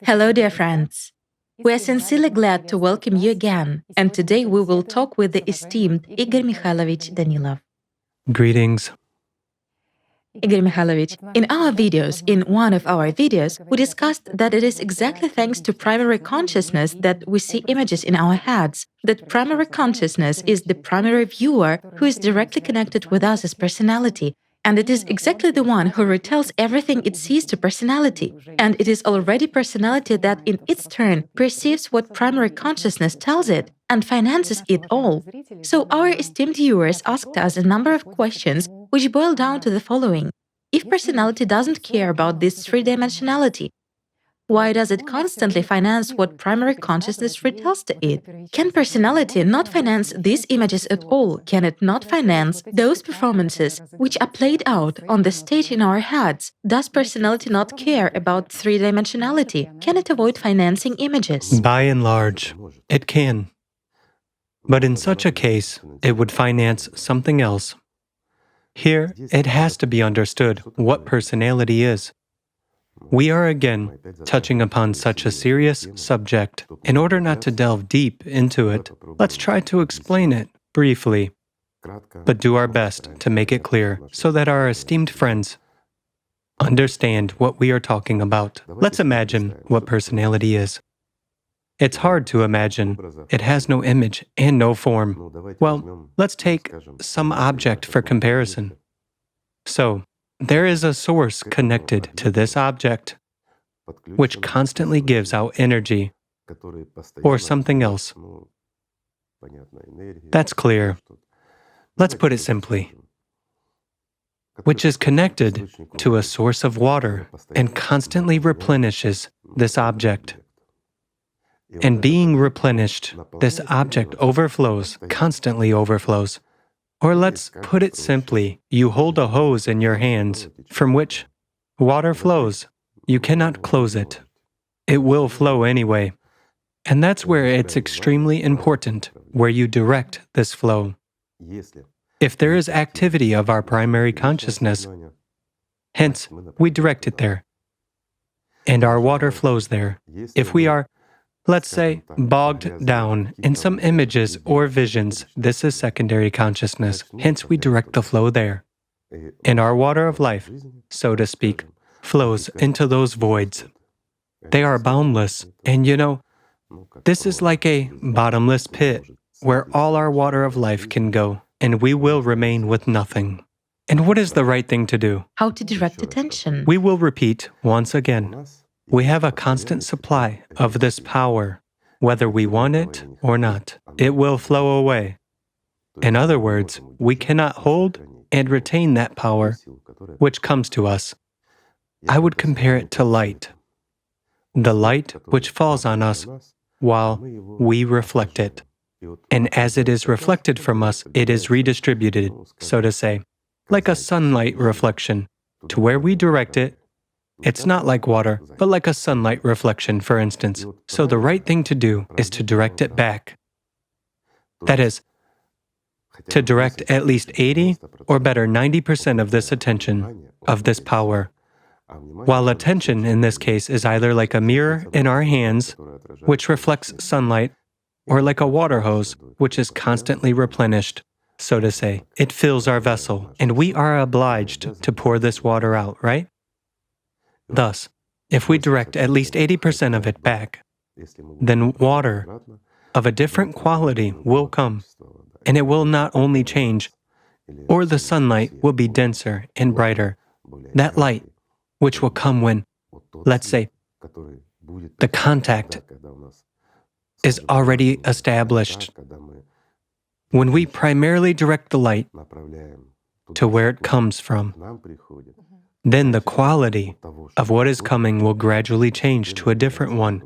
Hello, dear friends. We are sincerely glad to welcome you again, and today we will talk with the esteemed Igor Mikhailovich Danilov. Greetings. Igor Mikhailovich, in one of our videos, we discussed that it is exactly thanks to primary consciousness that we see images in our heads, that primary consciousness is the primary viewer who is directly connected with us as personality, and it is exactly the one who retells everything it sees to personality. And it is already personality that, in its turn, perceives what primary consciousness tells it and finances it all. So, our esteemed viewers asked us a number of questions which boil down to the following. If personality doesn't care about this three-dimensionality, why does it constantly finance what primary consciousness retells to it? Can personality not finance these images at all? Can it not finance those performances which are played out on the stage in our heads? Does personality not care about three-dimensionality? Can it avoid financing images? By and large, it can. But in such a case, it would finance something else. Here, it has to be understood what personality is. We are again touching upon such a serious subject. In order not to delve deep into it, let's try to explain it briefly, but do our best to make it clear so that our esteemed friends understand what we are talking about. Let's imagine what personality is. It's hard to imagine. It has no image and no form. Well, let's take some object for comparison. So, there is a source connected to this object, which constantly gives out energy, or something else. That's clear. Let's put it simply, which is connected to a source of water and constantly replenishes this object. And being replenished, this object overflows, constantly overflows. Or let's put it simply, you hold a hose in your hands from which water flows. You cannot close it. It will flow anyway. And that's where it's extremely important, where you direct this flow. If there is activity of our primary consciousness, hence, we direct it there. And our water flows there. If we are, let's say, bogged down in some images or visions, this is secondary consciousness, hence we direct the flow there. And our water of life, so to speak, flows into those voids. They are boundless, and this is like a bottomless pit where all our water of life can go, and we will remain with nothing. And what is the right thing to do? How to direct attention? We will repeat once again. We have a constant supply of this power, whether we want it or not. It will flow away. In other words, we cannot hold and retain that power which comes to us. I would compare it to light. The light which falls on us while we reflect it. And as it is reflected from us, it is redistributed, so to say, like a sunlight reflection, to where we direct it. It's not like water, but like a sunlight reflection, for instance. So the right thing to do is to direct it back. That is, to direct at least 80 or better 90% of this attention, of this power. While attention in this case is either like a mirror in our hands, which reflects sunlight, or like a water hose, which is constantly replenished, so to say. It fills our vessel, and we are obliged to pour this water out, right? Thus, if we direct at least 80% of it back, then water of a different quality will come, and it will not only change, or the sunlight will be denser and brighter. That light, which will come when, let's say, the contact is already established. When we primarily direct the light to where it comes from, then the quality of what is coming will gradually change to a different one,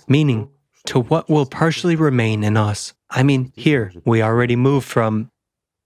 meaning to what will partially remain in us. I mean, here, we already moved from,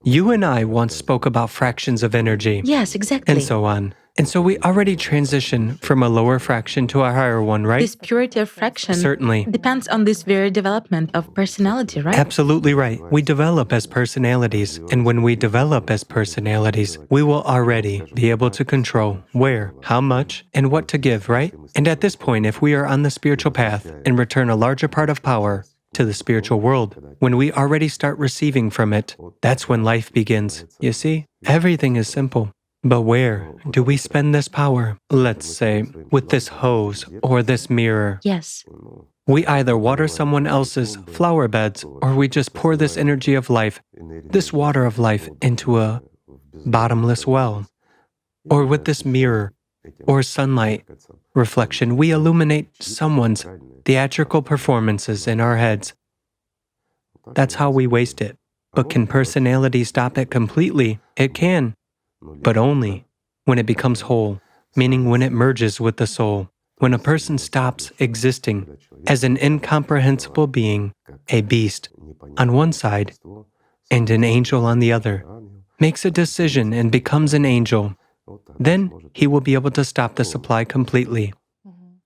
you and I once spoke about fractions of energy. Yes, exactly. And so on. And so we already transition from a lower fraction to a higher one, right? This purity of fraction Certainly. depends on this very development of personality, right? Absolutely right. We develop as personalities, and when we develop as personalities, we will already be able to control where, how much, and what to give, right? And at this point, if we are on the spiritual path and return a larger part of power to the spiritual world, when we already start receiving from it, that's when life begins. You see, everything is simple. But where do we spend this power? Let's say, with this hose or this mirror. Yes. We either water someone else's flower beds, or we just pour this energy of life, this water of life, into a bottomless well. Or with this mirror or sunlight reflection, we illuminate someone's theatrical performances in our heads. That's how we waste it. But can personality stop it completely? It can, but only when it becomes whole, meaning when it merges with the soul. When a person stops existing as an incomprehensible being, a beast on one side and an angel on the other, makes a decision and becomes an angel, then he will be able to stop the supply completely.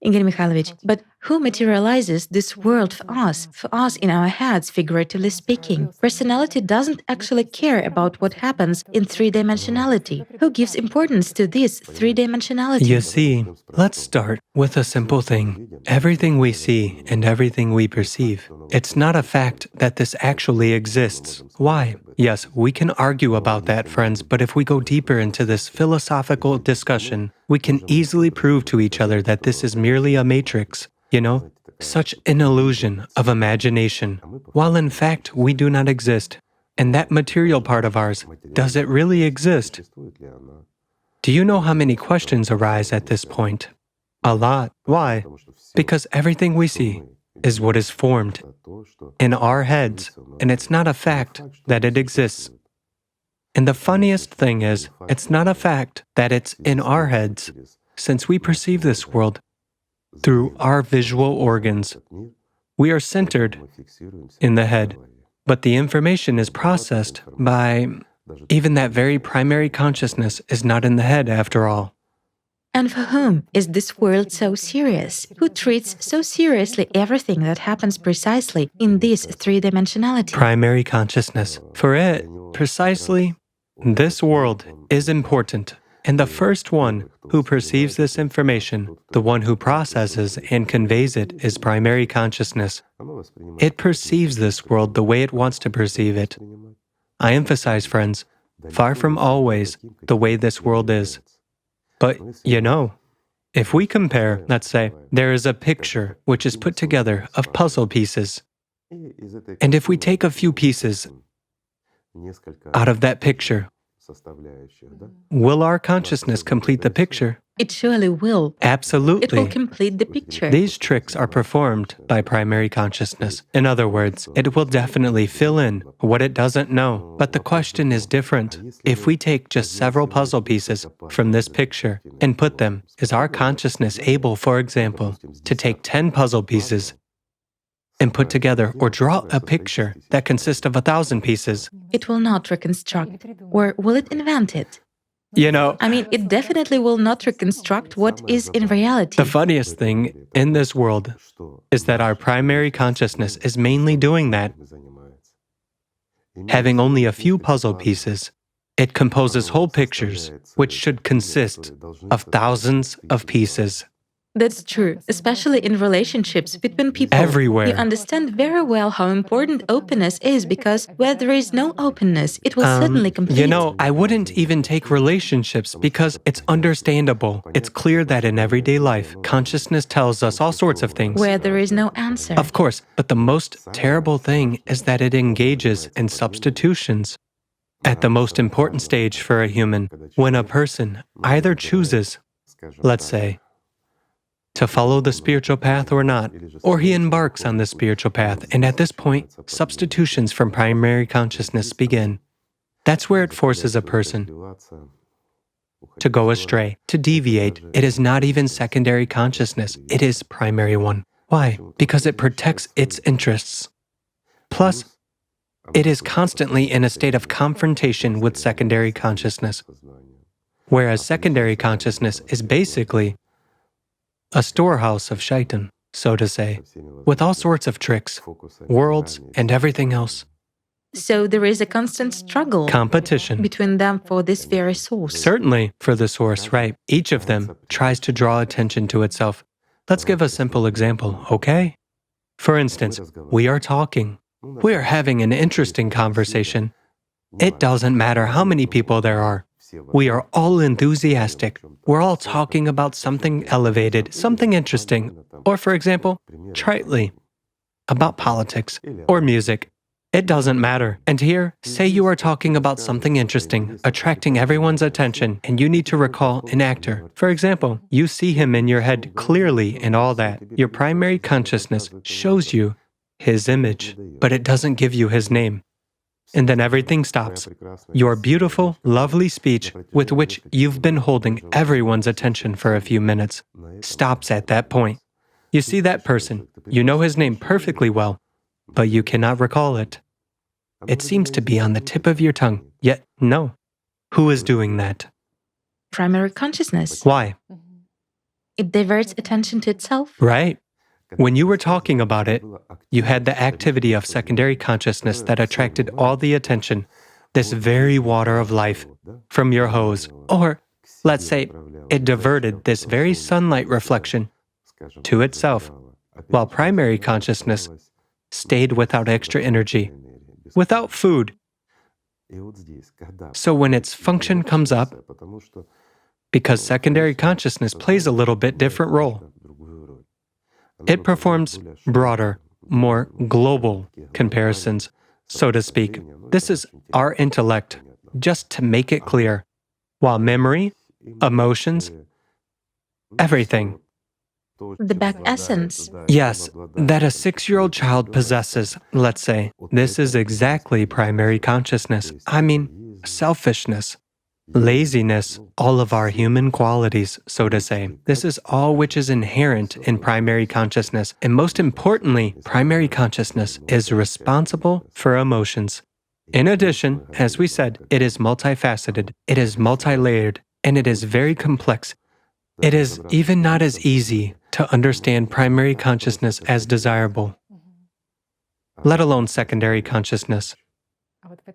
Igor Mikhailovich, but who materializes this world for us in our heads, figuratively speaking? Personality doesn't actually care about what happens in three-dimensionality. Who gives importance to this three-dimensionality? You see, let's start with a simple thing. Everything we see and everything we perceive, it's not a fact that this actually exists. Why? Yes, we can argue about that, friends, but if we go deeper into this philosophical discussion, we can easily prove to each other that this is merely a matrix, such an illusion of imagination, while in fact we do not exist. And that material part of ours, does it really exist? Do you know how many questions arise at this point? A lot. Why? Because everything we see is what is formed in our heads, and it's not a fact that it exists. And the funniest thing is, it's not a fact that it's in our heads, since we perceive this world through our visual organs. We are centered in the head, but the information is processed by even that very primary consciousness is not in the head after all. And for whom is this world so serious? Who treats so seriously everything that happens precisely in this three-dimensionality? Primary consciousness. For it, precisely, this world is important. And the first one who perceives this information, the one who processes and conveys it, is primary consciousness. It perceives this world the way it wants to perceive it. I emphasize, friends, far from always the way this world is. But, if we compare, let's say, there is a picture which is put together of puzzle pieces, and if we take a few pieces out of that picture, will our consciousness complete the picture? It surely will. Absolutely. It will complete the picture. These tricks are performed by primary consciousness. In other words, it will definitely fill in what it doesn't know. But the question is different. If we take just several puzzle pieces from this picture and put them, is our consciousness able, for example, to take 10 puzzle pieces and put together or draw a picture that consists of 1,000 pieces? It will not reconstruct. Or will it invent it? It definitely will not reconstruct what is in reality. The funniest thing in this world is that our primary consciousness is mainly doing that. Having only a few puzzle pieces, it composes whole pictures, which should consist of thousands of pieces. That's true, especially in relationships between people. Everywhere. You understand very well how important openness is, because where there is no openness, it will suddenly complete. I wouldn't even take relationships because it's understandable. It's clear that in everyday life, consciousness tells us all sorts of things. Where there is no answer. Of course, but the most terrible thing is that it engages in substitutions. At the most important stage for a human, when a person either chooses, let's say, to follow the spiritual path or not, or he embarks on the spiritual path, and at this point, substitutions from primary consciousness begin. That's where it forces a person to go astray, to deviate. It is not even secondary consciousness, it is primary one. Why? Because it protects its interests. Plus, it is constantly in a state of confrontation with secondary consciousness. Whereas secondary consciousness is basically a storehouse of shaitan, so to say, with all sorts of tricks, worlds, and everything else. So there is a constant struggle Competition. between them for this very source. Certainly for the source, right? Each of them tries to draw attention to itself. Let's give a simple example, okay? For instance, we are talking. We are having an interesting conversation. It doesn't matter how many people there are. We are all enthusiastic. We're all talking about something elevated, something interesting, or for example, tritely, about politics or music. It doesn't matter. And here, say you are talking about something interesting, attracting everyone's attention, and you need to recall an actor. For example, you see him in your head clearly and all that. Your primary consciousness shows you his image, but it doesn't give you his name. And then everything stops. Your beautiful, lovely speech, with which you've been holding everyone's attention for a few minutes, stops at that point. You see that person, you know his name perfectly well, but you cannot recall it. It seems to be on the tip of your tongue, yet no. Who is doing that? Primary consciousness. Why? It diverts attention to itself. Right. When you were talking about it, you had the activity of secondary consciousness that attracted all the attention, this very water of life, from your hose. Or, let's say, it diverted this very sunlight reflection to itself, while primary consciousness stayed without extra energy, without food. So when its function comes up, because secondary consciousness plays a little bit different role, it performs broader, more global comparisons, so to speak. This is our intellect, just to make it clear, while memory, emotions, everything. The back essence. Yes, that a 6-year-old child possesses, let's say, this is exactly primary consciousness. I mean, selfishness, laziness, all of our human qualities, so to say. This is all which is inherent in primary consciousness. And most importantly, primary consciousness is responsible for emotions. In addition, as we said, it is multifaceted, it is multi-layered, and it is very complex. It is even not as easy to understand primary consciousness as desirable, let alone secondary consciousness.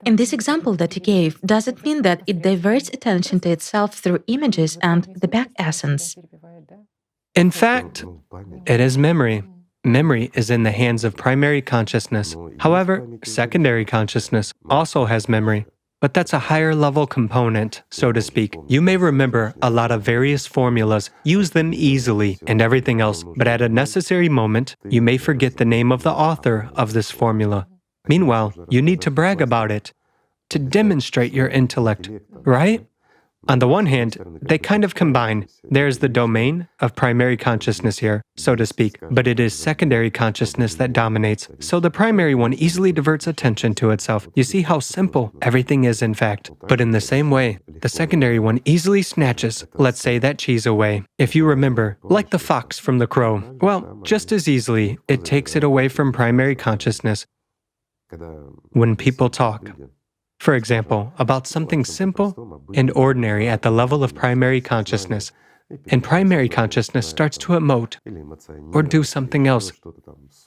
In this example that you gave, does it mean that it diverts attention to itself through images and the back essence? In fact, it is memory. Memory is in the hands of primary consciousness. However, secondary consciousness also has memory, but that's a higher level component, so to speak. You may remember a lot of various formulas, use them easily, and everything else, but at a necessary moment, you may forget the name of the author of this formula. Meanwhile, you need to brag about it, to demonstrate your intellect, right? On the one hand, they kind of combine. There's the domain of primary consciousness here, so to speak, but it is secondary consciousness that dominates, so the primary one easily diverts attention to itself. You see how simple everything is, in fact. But in the same way, the secondary one easily snatches, let's say, that cheese away. If you remember, like the fox from The Crow, well, just as easily, it takes it away from primary consciousness when people talk. For example, about something simple and ordinary at the level of primary consciousness, and primary consciousness starts to emote or do something else,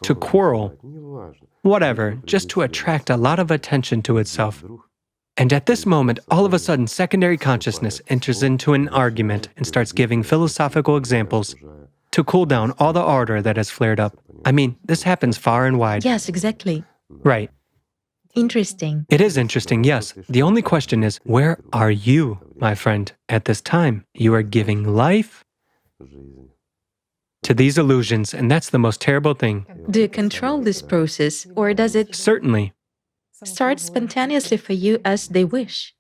to quarrel, whatever, just to attract a lot of attention to itself. And at this moment, all of a sudden, secondary consciousness enters into an argument and starts giving philosophical examples to cool down all the ardor that has flared up. I mean, this happens far and wide. Yes, exactly. Right. Interesting. It is interesting, yes. The only question is, where are you, my friend, at this time? You are giving life to these illusions, and that's the most terrible thing. Do you control this process, or does it Certainly. start spontaneously for you as they wish?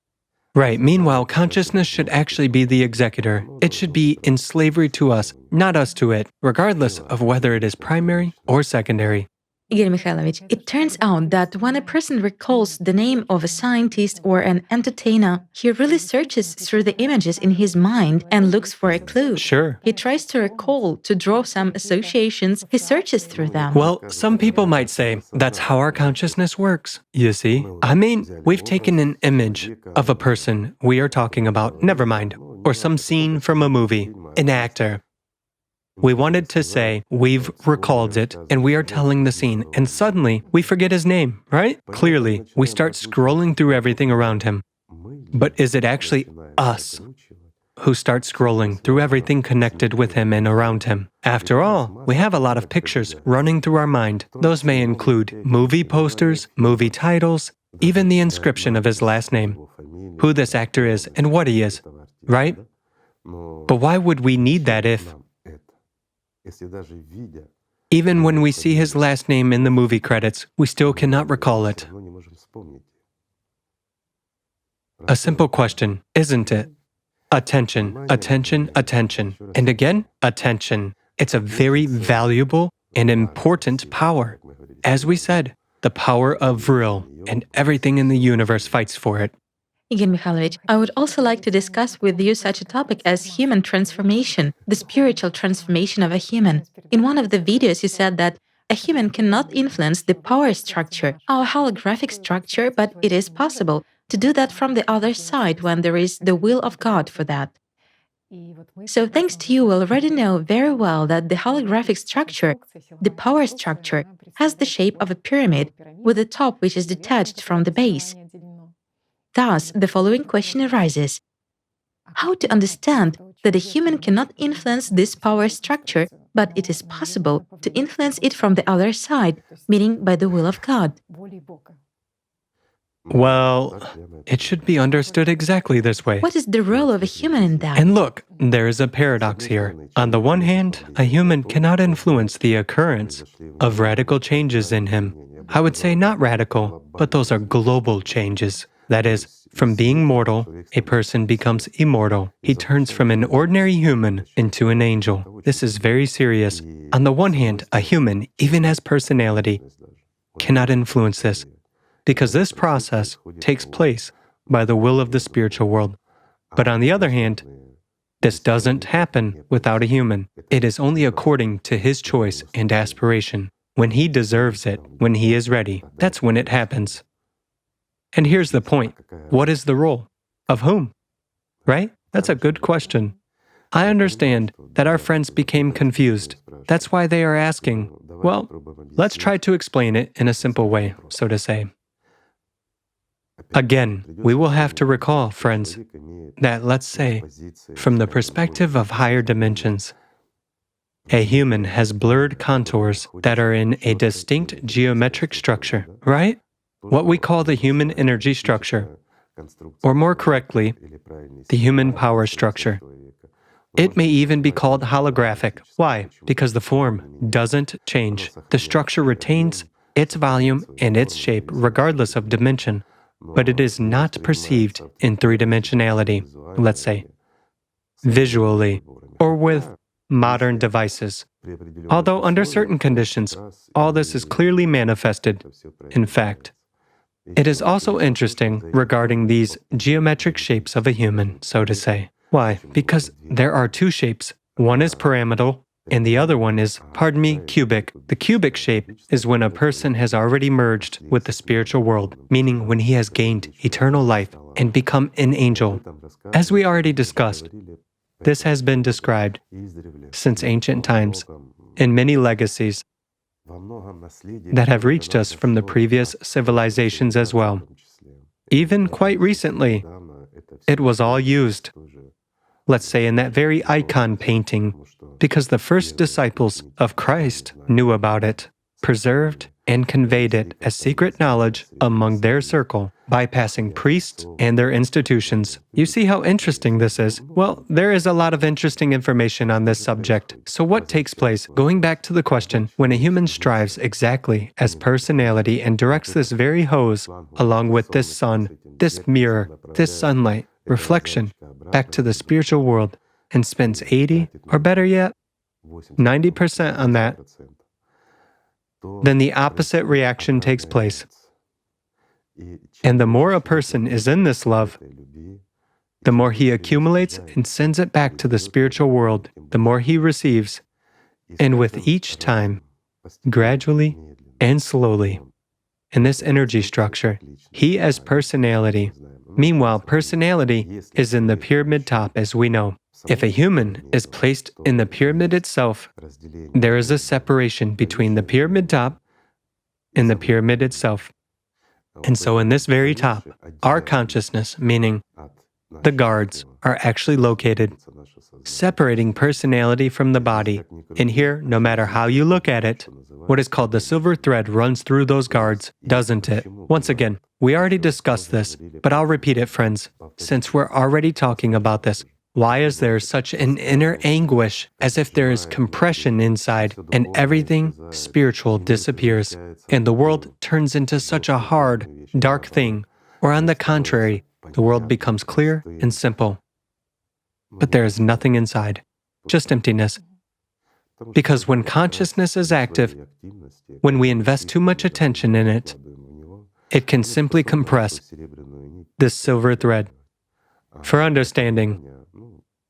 Right. Meanwhile, consciousness should actually be the executor. It should be in slavery to us, not us to it, regardless of whether it is primary or secondary. Igor Mikhailovich, it turns out that when a person recalls the name of a scientist or an entertainer, he really searches through the images in his mind and looks for a clue. Sure. He tries to recall, to draw some associations, he searches through them. Well, some people might say that's how our consciousness works, you see. I mean, we've taken an image of a person we are talking about. Never mind. or some scene from a movie, an actor. We wanted to say we've recalled it and we are telling the scene, and suddenly we forget his name, right? Clearly, we start scrolling through everything around him. But is it actually us who start scrolling through everything connected with him and around him? After all, we have a lot of pictures running through our mind. Those may include movie posters, movie titles, even the inscription of his last name, who this actor is and what he is, right? But why would we need that if, even when we see his last name in the movie credits, we still cannot recall it? A simple question, isn't it? Attention, attention, attention, and again, attention. It's a very valuable and important power. As we said, the power of Vril, and everything in the universe fights for it. Igor Mikhailovich, I would also like to discuss with you such a topic as human transformation, the spiritual transformation of a human. In one of the videos, you said that a human cannot influence the power structure, our holographic structure, but it is possible to do that from the other side when there is the will of God for that. So thanks to you, we already know very well that the holographic structure, the power structure, has the shape of a pyramid with a top which is detached from the base. Thus, the following question arises: how to understand that a human cannot influence this power structure, but it is possible to influence it from the other side, meaning by the will of God? Well, it should be understood exactly this way. What is the role of a human in that? And look, there is a paradox here. On the one hand, a human cannot influence the occurrence of radical changes in him. I would say not radical, but those are global changes. That is, from being mortal, a person becomes immortal. He turns from an ordinary human into an angel. This is very serious. On the one hand, a human, even as personality, cannot influence this, because this process takes place by the will of the spiritual world. But on the other hand, this doesn't happen without a human. It is only according to his choice and aspiration. When he deserves it, when he is ready, that's when it happens. And here's the point. What is the role? Of whom? Right? That's a good question. I understand that our friends became confused. That's why they are asking. Well, let's try to explain it in a simple way, so to say. Again, we will have to recall, friends, that let's say, from the perspective of higher dimensions, a human has blurred contours that are in a distinct geometric structure, right? What we call the human energy structure, or more correctly, the human power structure. It may even be called holographic. Why? Because the form doesn't change. The structure retains its volume and its shape regardless of dimension, but it is not perceived in three-dimensionality, let's say, visually, or with modern devices. Although under certain conditions, all this is clearly manifested in fact. It is also interesting regarding these geometric shapes of a human, so to say. Why? Because there are two shapes. One is pyramidal, and the other one is, cubic. The cubic shape is when a person has already merged with the spiritual world, meaning when he has gained eternal life and become an angel. As we already discussed, this has been described since ancient times in many legacies that have reached us from the previous civilizations as well. Even quite recently, it was all used, let's say in that very icon painting, because the first disciples of Christ knew about it, preserved and conveyed it as secret knowledge among their circle, bypassing priests and their institutions. You see how interesting this is? Well, there is a lot of interesting information on this subject. So what takes place? Going back to the question, when a human strives exactly as personality and directs this very hose along with this sun, this mirror, this sunlight, reflection, back to the spiritual world, and spends 80, or better yet, 90% on that, then the opposite reaction takes place. And the more a person is in this love, the more he accumulates and sends it back to the spiritual world, the more he receives. And with each time, gradually and slowly, in this energy structure, he as personality Meanwhile, personality is in the pyramid top, as we know. If a human is placed in the pyramid itself, there is a separation between the pyramid top and the pyramid itself. And so in this very top, our consciousness, meaning the guards, are actually located, separating personality from the body. And here, no matter how you look at it, what is called the silver thread runs through those guards, doesn't it? Once again, we already discussed this, but I'll repeat it, friends, since we're already talking about this. Why is there such an inner anguish, as if there is compression inside and everything spiritual disappears, and the world turns into such a hard, dark thing? Or on the contrary, the world becomes clear and simple. But there is nothing inside, just emptiness. Because when consciousness is active, when we invest too much attention in it, it can simply compress this silver thread. For understanding,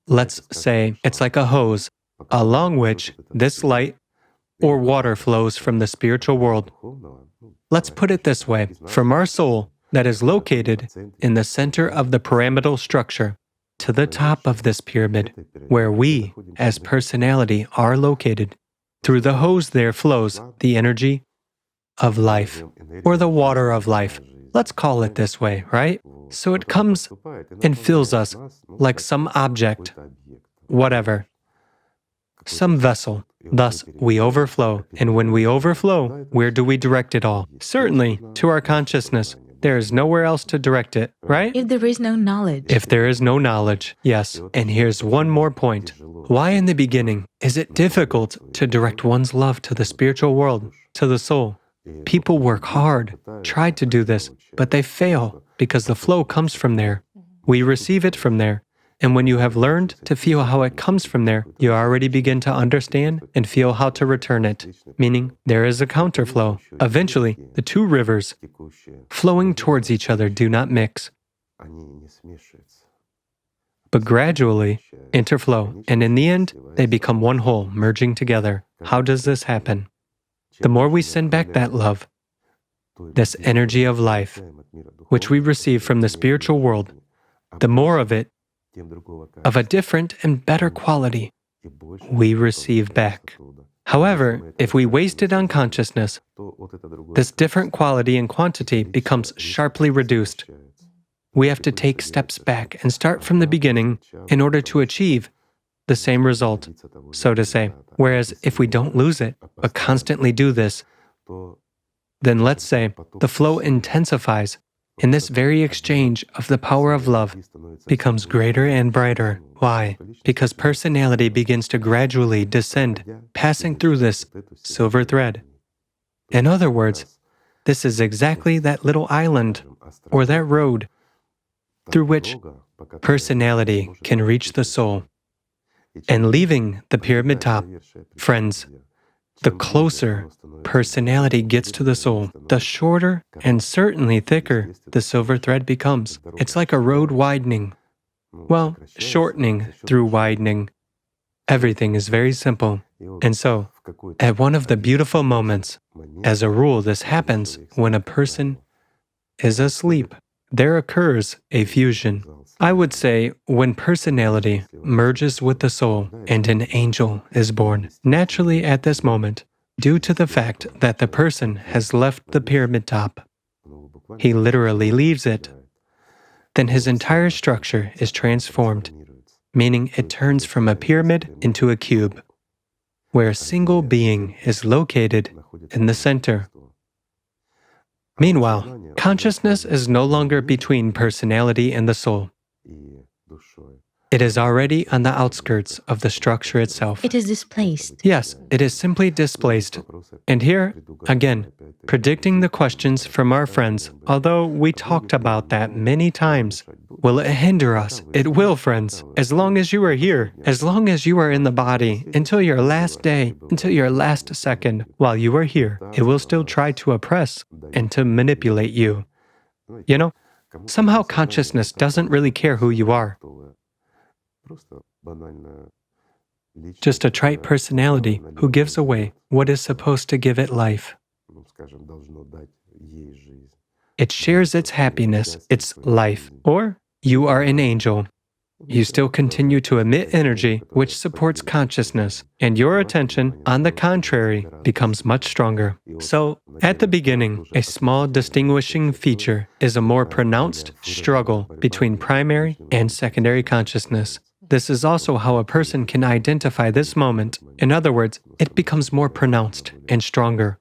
let's say it's like a hose, along which this light or water flows from the spiritual world. Let's put it this way, from our soul that is located in the center of the pyramidal structure to the top of this pyramid, where we, as personality, are located. Through the hose there flows the energy of life, or the water of life. Let's call it this way, right? So it comes and fills us like some object, whatever, some vessel. Thus, we overflow. And when we overflow, where do we direct it all? Certainly, to our consciousness. There is nowhere else to direct it, right? If there is no knowledge. If there is no knowledge, yes. And here's one more point. Why in the beginning is it difficult to direct one's love to the spiritual world, to the soul? People work hard, try to do this, but they fail because the flow comes from there. We receive it from there. And when you have learned to feel how it comes from there, you already begin to understand and feel how to return it, meaning there is a counterflow. Eventually, the two rivers flowing towards each other do not mix, but gradually interflow, and in the end, they become one whole, merging together. How does this happen? The more we send back that love, this energy of life, which we receive from the spiritual world, the more of it, of a different and better quality, we receive back. However, if we waste it on consciousness, this different quality and quantity becomes sharply reduced. We have to take steps back and start from the beginning in order to achieve the same result, so to say. Whereas if we don't lose it, but constantly do this, then let's say the flow intensifies, and this very exchange of the power of love becomes greater and brighter. Why? Because personality begins to gradually descend, passing through this silver thread. In other words, this is exactly that little island or that road through which personality can reach the soul. And leaving the pyramid top, friends, the closer personality gets to the soul, the shorter and certainly thicker the silver thread becomes. It's like a road widening. Well, shortening through widening. Everything is very simple. And so, at one of the beautiful moments, as a rule, this happens when a person is asleep. There occurs a fusion. I would say when personality merges with the soul and an angel is born, naturally at this moment, due to the fact that the person has left the pyramid top, he literally leaves it, then his entire structure is transformed, meaning it turns from a pyramid into a cube, where a single being is located in the center. Meanwhile, consciousness is no longer between personality and the soul. It is already on the outskirts of the structure itself. It is displaced. Yes, it is simply displaced. And here, again, predicting the questions from our friends, although we talked about that many times. Will it hinder us? It will, friends. As long as you are here, as long as you are in the body, until your last day, until your last second, while you are here, it will still try to oppress and to manipulate you. You know, somehow consciousness doesn't really care who you are. Just a trite personality who gives away what is supposed to give it life. It shares its happiness, its life. Or you are an angel. You still continue to emit energy which supports consciousness, and your attention, on the contrary, becomes much stronger. So, at the beginning, a small distinguishing feature is a more pronounced struggle between primary and secondary consciousness. This is also how a person can identify this moment. In other words, it becomes more pronounced and stronger.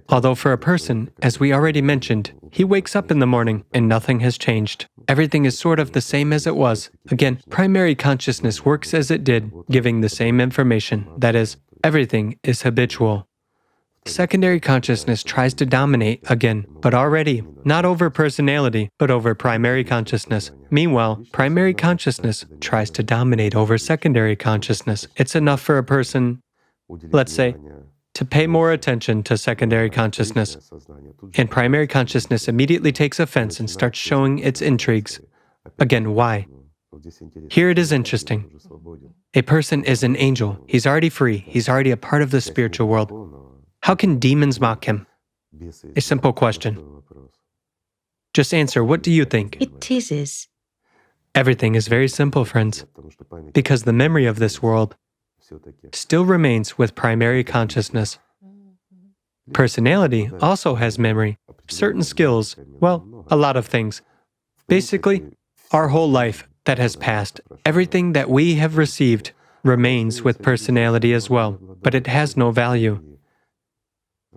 Although for a person, as we already mentioned, he wakes up in the morning and nothing has changed. Everything is sort of the same as it was. Again, primary consciousness works as it did, giving the same information. That is, everything is habitual. Secondary consciousness tries to dominate again, but already, not over personality, but over primary consciousness. Meanwhile, primary consciousness tries to dominate over secondary consciousness. It's enough for a person, let's say, to pay more attention to secondary consciousness, and primary consciousness immediately takes offense and starts showing its intrigues. Again, why? Here it is interesting. A person is an angel. He's already free. He's already a part of the spiritual world. How can demons mock him? A simple question. Just answer, what do you think? It teases. Everything is very simple, friends, because the memory of this world still remains with primary consciousness. Personality also has memory, certain skills, well, a lot of things. Basically, our whole life that has passed, everything that we have received remains with personality as well, but it has no value.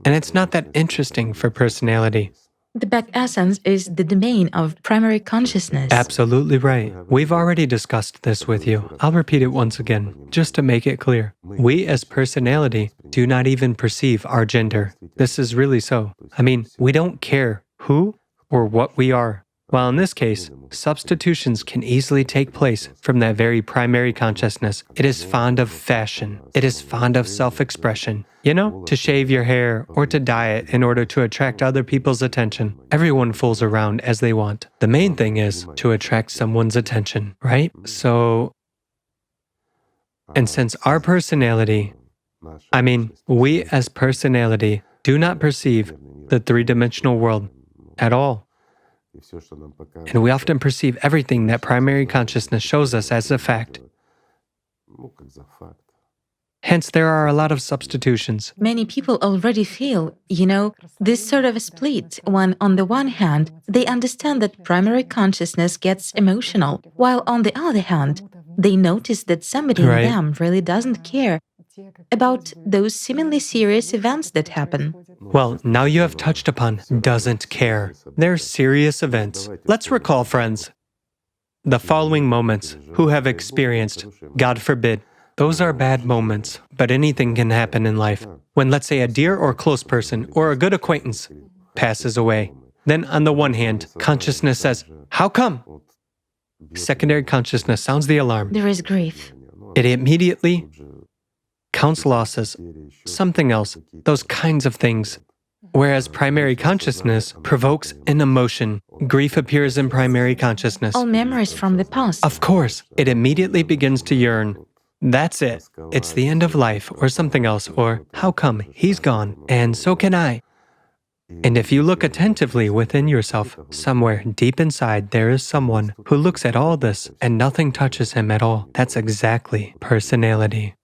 And it's not that interesting for personality. The back essence is the domain of primary consciousness. Absolutely right. We've already discussed this with you. I'll repeat it once again, just to make it clear. We as personality do not even perceive our gender. This is really so. I mean, we don't care who or what we are. While in this case, substitutions can easily take place from that very primary consciousness. It is fond of fashion. It is fond of self-expression. You know, to shave your hair or to dye it in order to attract other people's attention. Everyone fools around as they want. The main thing is to attract someone's attention, right? And since our personality, we as personality do not perceive the three-dimensional world at all. And we often perceive everything that primary consciousness shows us as a fact. Hence, there are a lot of substitutions. Many people already feel, this sort of a split when, on the one hand, they understand that primary consciousness gets emotional, while on the other hand, they notice that somebody in them really doesn't care about those seemingly serious events that happen. Well, now you have touched upon doesn't care. They're serious events. Let's recall, friends, the following moments who have experienced, God forbid, those are bad moments, but anything can happen in life. When, let's say, a dear or close person or a good acquaintance passes away, then on the one hand, consciousness says, how come? Secondary consciousness sounds the alarm. There is grief. It immediately counts losses, something else, those kinds of things. Whereas primary consciousness provokes an emotion. Grief appears in primary consciousness. All memories from the past. Of course, it immediately begins to yearn. That's it. It's the end of life or something else, or how come he's gone and so can I? And if you look attentively within yourself, somewhere deep inside there is someone who looks at all this and nothing touches him at all. That's exactly personality.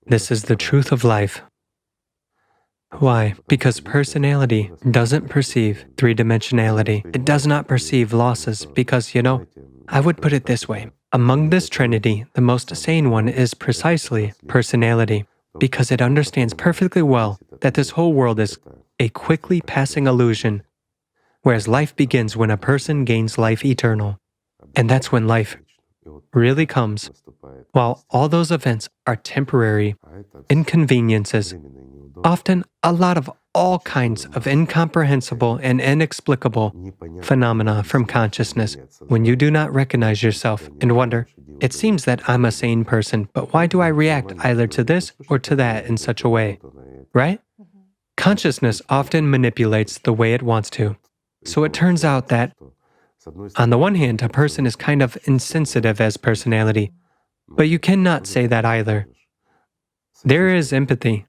This is the truth of life. Why? Because personality doesn't perceive three-dimensionality. It does not perceive losses because, I would put it this way. Among this trinity, the most sane one is precisely personality, because it understands perfectly well that this whole world is a quickly passing illusion, whereas life begins when a person gains life eternal. And that's when life really comes. While all those events are temporary inconveniences, often a lot of all kinds of incomprehensible and inexplicable phenomena from consciousness. When you do not recognize yourself and wonder, it seems that I'm a sane person, but why do I react either to this or to that in such a way? Right? Consciousness often manipulates the way it wants to. So it turns out that, on the one hand, a person is kind of insensitive as personality, but you cannot say that either. There is empathy.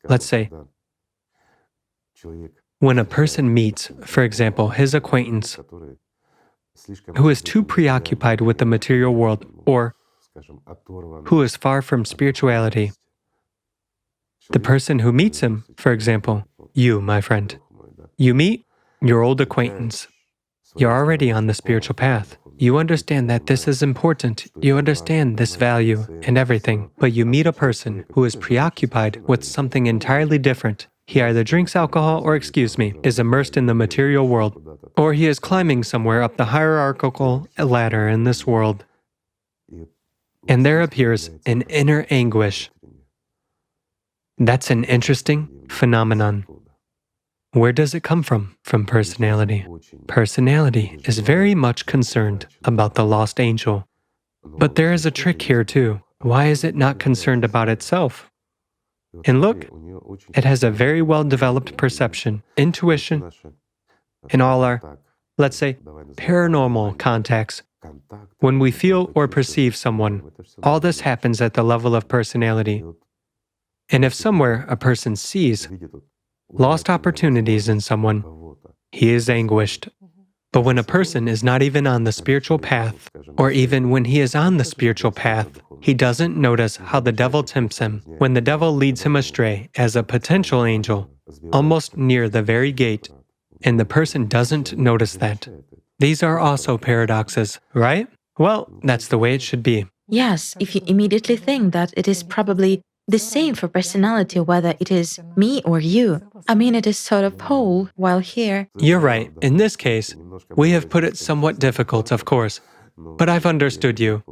Let's say, When a person meets, for example, his acquaintance who is too preoccupied with the material world or who is far from spirituality, the person who meets him, for example, you, my friend, you meet your old acquaintance. You're already on the spiritual path. You understand that this is important. You understand this value and everything. But you meet a person who is preoccupied with something entirely different. He either drinks alcohol or, is immersed in the material world. Or he is climbing somewhere up the hierarchical ladder in this world. And there appears an inner anguish. That's an interesting phenomenon. Where does it come from? From personality. Personality is very much concerned about the lost angel. But there is a trick here too. Why is it not concerned about itself? And look, it has a very well-developed perception, intuition, in all our, let's say, paranormal contacts. When we feel or perceive someone, all this happens at the level of personality. And if somewhere a person sees lost opportunities in someone, he is anguished. But when a person is not even on the spiritual path, or even when he is on the spiritual path, he doesn't notice how the devil tempts him when the devil leads him astray as a potential angel, almost near the very gate, and the person doesn't notice that. These are also paradoxes, right? Well, that's the way it should be. Yes, if you immediately think that it is probably the same for personality, whether it is me or you. I mean, it is sort of whole, while here... You're right. In this case, we have put it somewhat difficult, of course, but I've understood you.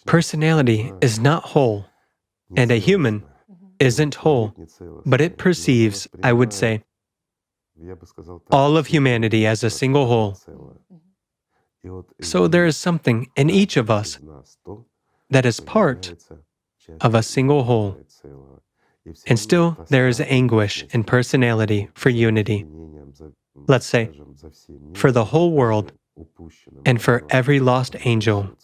Personality is not whole, and a human isn't whole, but it perceives, I would say, all of humanity as a single whole. So there is something in each of us that is part of a single whole. And still, there is anguish in personality for unity. Let's say, for the whole world and for every lost angel.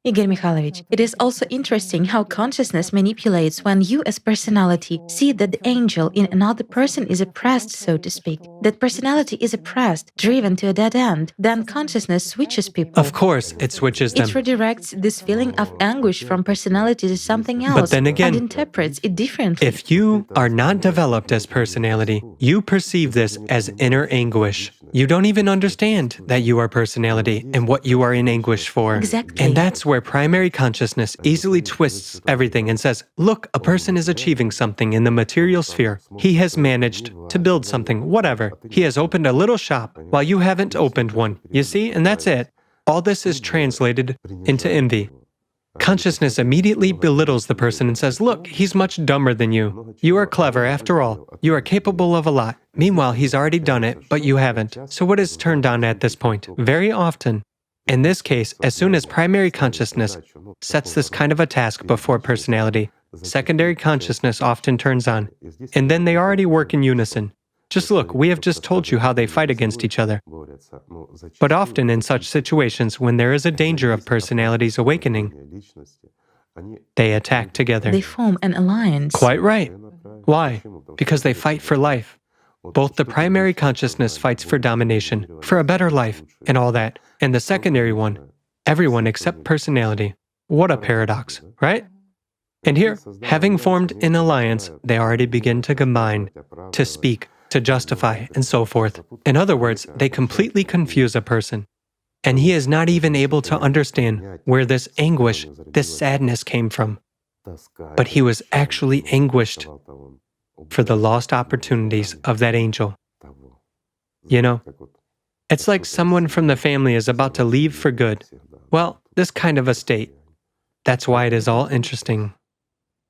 Igor Mikhailovich, it is also interesting how consciousness manipulates when you as personality see that the angel in another person is oppressed, so to speak. That personality is oppressed, driven to a dead end. Then consciousness switches people. Of course, it switches them. It redirects this feeling of anguish from personality to something else, but then again, and interprets it differently. If you are not developed as personality, you perceive this as inner anguish. You don't even understand that you are personality and what you are in anguish for. Exactly. And that's where primary consciousness easily twists everything and says, look, a person is achieving something in the material sphere. He has managed to build something, whatever. He has opened a little shop while you haven't opened one. You see? And that's it. All this is translated into envy. Consciousness immediately belittles the person and says, look, he's much dumber than you. You are clever after all. You are capable of a lot. Meanwhile, he's already done it, but you haven't. So what is turned on at this point? Very often, in this case, as soon as primary consciousness sets this kind of a task before personality, secondary consciousness often turns on, and then they already work in unison. Just look, we have just told you how they fight against each other. But often in such situations, when there is a danger of personalities awakening, they attack together. They form an alliance. Quite right. Why? Because they fight for life. Both the primary consciousness fights for domination, for a better life, and all that. And the secondary one, everyone except personality. What a paradox, right? And here, having formed an alliance, they already begin to combine, to speak, to justify, and so forth. In other words, they completely confuse a person. And he is not even able to understand where this anguish, this sadness came from. But he was actually anguished for the lost opportunities of that angel. You know, it's like someone from the family is about to leave for good. Well, this kind of a state. That's why it is all interesting.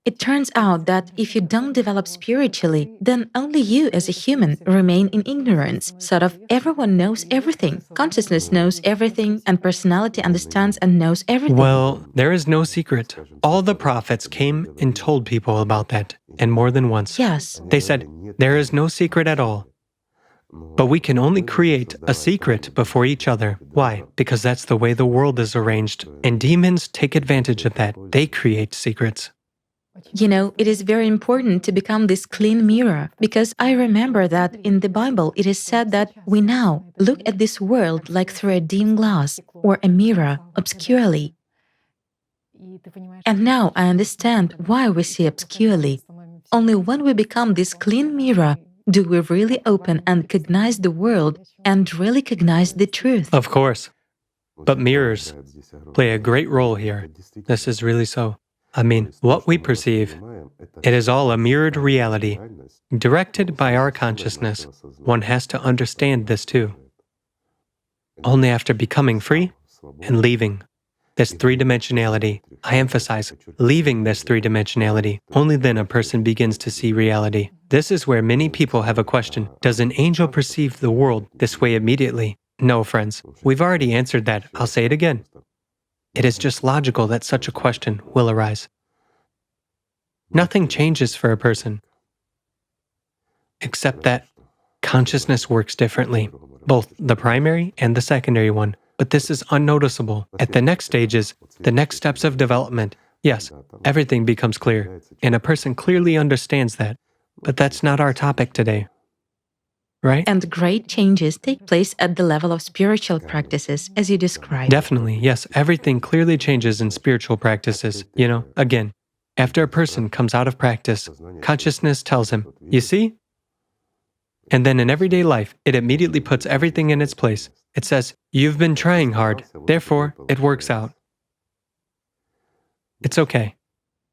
It turns out that if you don't develop spiritually, then only you as a human remain in ignorance. Sort of everyone knows everything. Consciousness knows everything, and personality understands and knows everything. Well, there is no secret. All the prophets came and told people about that, and more than once. Yes. They said, there is no secret at all. But we can only create a secret before each other. Why? Because that's the way the world is arranged, and demons take advantage of that. They create secrets. You know, it is very important to become this clean mirror, because I remember that in the Bible it is said that we now look at this world like through a dim glass or a mirror obscurely. And now I understand why we see obscurely. Only when we become this clean mirror do we really open and cognize the world and really cognize the truth. Of course. But mirrors play a great role here. This is really so. I mean, what we perceive, it is all a mirrored reality, directed by our consciousness. One has to understand this too. Only after becoming free and leaving this three-dimensionality, I emphasize, leaving this three-dimensionality, only then a person begins to see reality. This is where many people have a question. Does an angel perceive the world this way immediately? No, friends. We've already answered that. I'll say it again. It is just logical that such a question will arise. Nothing changes for a person, except that consciousness works differently, both the primary and the secondary one. But this is unnoticeable. At the next stages, the next steps of development, yes, everything becomes clear, and a person clearly understands that. But that's not our topic today, right? And great changes take place at the level of spiritual practices, as you described. Definitely, yes, everything clearly changes in spiritual practices. You know, again, after a person comes out of practice, consciousness tells him, you see? And then in everyday life, it immediately puts everything in its place. It says, you've been trying hard, therefore it works out. It's okay.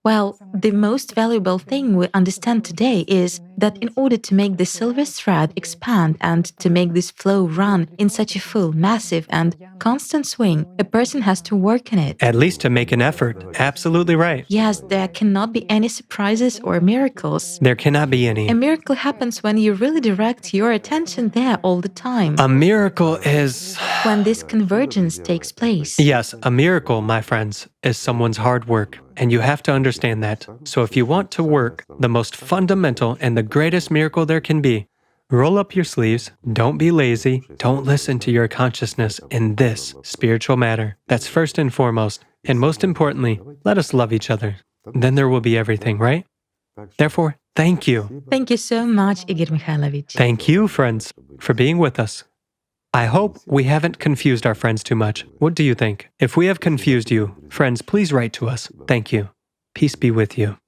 Well, the most valuable thing we understand today is that in order to make the silver thread expand and to make this flow run in such a full, massive, and constant swing, a person has to work on it. At least to make an effort. Absolutely right. Yes, there cannot be any surprises or miracles. There cannot be any. A miracle happens when you really direct your attention there all the time. A miracle is... when this convergence takes place. Yes, a miracle, my friends, is someone's hard work. And you have to understand that. So if you want to work the most fundamental and the greatest miracle there can be, roll up your sleeves, don't be lazy, don't listen to your consciousness in this spiritual matter. That's first and foremost. And most importantly, let us love each other. Then there will be everything, right? Therefore, thank you. Thank you so much, Igor Mikhailovich. Thank you, friends, for being with us. I hope we haven't confused our friends too much. What do you think? If we have confused you, friends, please write to us. Thank you. Peace be with you.